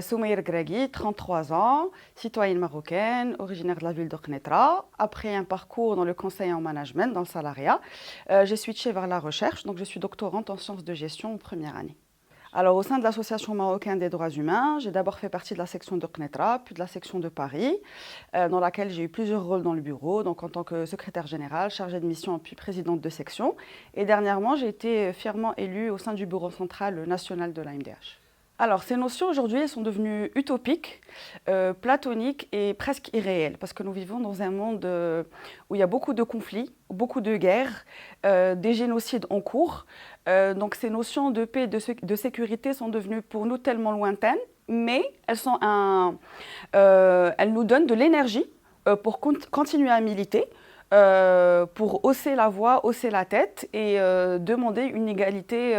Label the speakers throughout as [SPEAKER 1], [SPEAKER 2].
[SPEAKER 1] Soumaïr Gragui, 33 ans, citoyenne marocaine, originaire de la ville de Knetra. Après un parcours dans le conseil en management, dans le salariat, j'ai switché vers la recherche, donc je suis doctorante en sciences de gestion en première année. Alors, au sein de l'Association marocaine des droits humains, j'ai d'abord fait partie de la section de Knetra, puis de la section de Paris, dans laquelle j'ai eu plusieurs rôles dans le bureau, donc en tant que secrétaire générale, chargée de mission, puis présidente de section. Et dernièrement, j'ai été fièrement élue au sein du bureau central national de l'AMDH. Alors, ces notions aujourd'hui sont devenues utopiques, platoniques et presque irréelles, parce que nous vivons dans un monde où il y a beaucoup de conflits, beaucoup de guerres, des génocides en cours. Donc, ces notions de paix et de sécurité sont devenues pour nous tellement lointaines, mais elles nous donnent de l'énergie pour continuer à militer, pour hausser la voix, hausser la tête et demander une égalité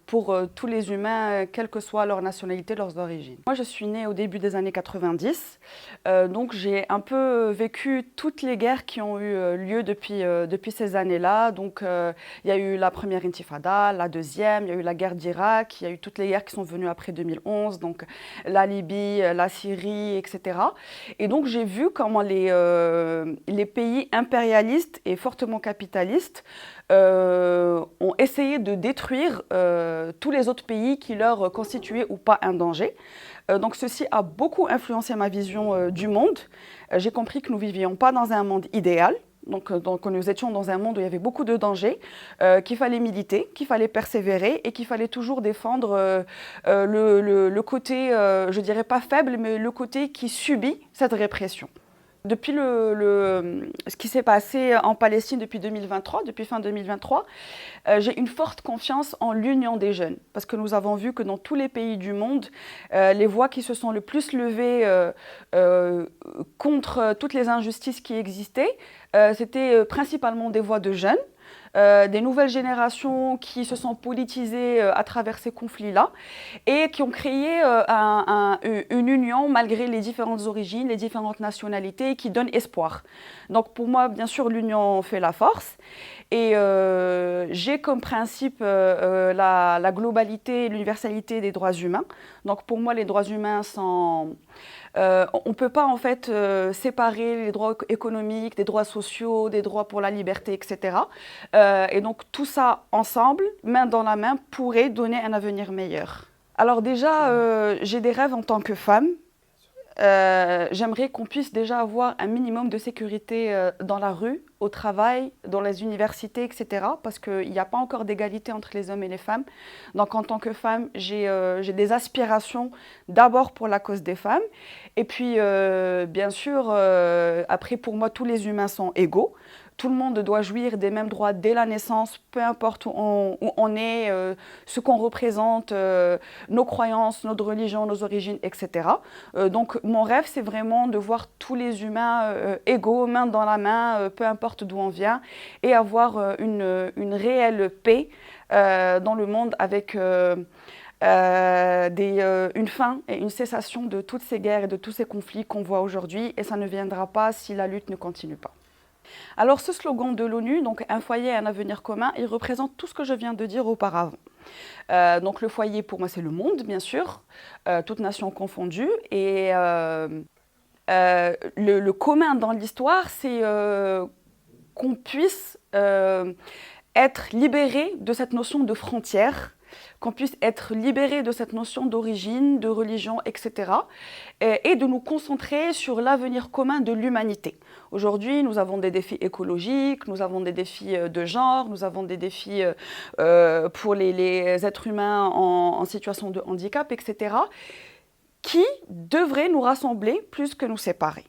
[SPEAKER 1] pour tous les humains, quelle que soit leur nationalité, leurs origines. Moi, je suis née au début des années 90, donc j'ai un peu vécu toutes les guerres qui ont eu lieu depuis ces années-là. Donc, il y a eu la première intifada, la deuxième, il y a eu la guerre d'Irak, il y a eu toutes les guerres qui sont venues après 2011, donc la Libye, la Syrie, etc. Et donc, j'ai vu comment les pays impérialistes et fortement capitalistes ont essayé de détruire tous les autres pays qui leur constituaient ou pas un danger. Donc ceci a beaucoup influencé ma vision du monde. J'ai compris que nous ne vivions pas dans un monde idéal. Donc, nous étions dans un monde où il y avait beaucoup de dangers, qu'il fallait militer, qu'il fallait persévérer et qu'il fallait toujours défendre le côté, je dirais pas faible, mais le côté qui subit cette répression. Depuis ce qui s'est passé en Palestine depuis 2023, depuis fin 2023, j'ai une forte confiance en l'union des jeunes. Parce que nous avons vu que dans tous les pays du monde, les voix qui se sont le plus levées contre toutes les injustices qui existaient, c'était principalement des voix de jeunes. Des nouvelles générations qui se sont politisées à travers ces conflits-là et qui ont créé une union malgré les différentes origines, les différentes nationalités qui donne espoir. Donc pour moi, bien sûr, l'union fait la force et j'ai comme principe la globalité, l'universalité des droits humains. Donc pour moi, les droits humains sont... on ne peut pas en fait séparer les droits économiques, des droits sociaux, des droits pour la liberté, etc. Et donc tout ça ensemble, main dans la main, pourrait donner un avenir meilleur. Alors déjà, j'ai des rêves en tant que femme. J'aimerais qu'on puisse déjà avoir un minimum de sécurité dans la rue, au travail, dans les universités, etc. Parce qu'il n'y a pas encore d'égalité entre les hommes et les femmes. Donc en tant que femme, j'ai des aspirations d'abord pour la cause des femmes. Et puis, bien sûr, après, pour moi, tous les humains sont égaux. Tout le monde doit jouir des mêmes droits dès la naissance, peu importe où on est, ce qu'on représente, nos croyances, notre religion, nos origines, etc. Donc mon rêve, c'est vraiment de voir tous les humains égaux, main dans la main, peu importe d'où on vient, et avoir une réelle paix dans le monde avec une fin et une cessation de toutes ces guerres et de tous ces conflits qu'on voit aujourd'hui, et ça ne viendra pas si la lutte ne continue pas. Alors ce slogan de l'ONU, donc un foyer, un avenir commun, il représente tout ce que je viens de dire auparavant. Donc le foyer pour moi c'est le monde bien sûr, toutes nations confondues, et le commun dans l'histoire c'est qu'on puisse être libéré de cette notion de frontière, qu'on puisse être libéré de cette notion d'origine, de religion, etc. Et de nous concentrer sur l'avenir commun de l'humanité. Aujourd'hui, nous avons des défis écologiques, nous avons des défis de genre, nous avons des défis pour les êtres humains en situation de handicap, etc., qui devraient nous rassembler plus que nous séparer.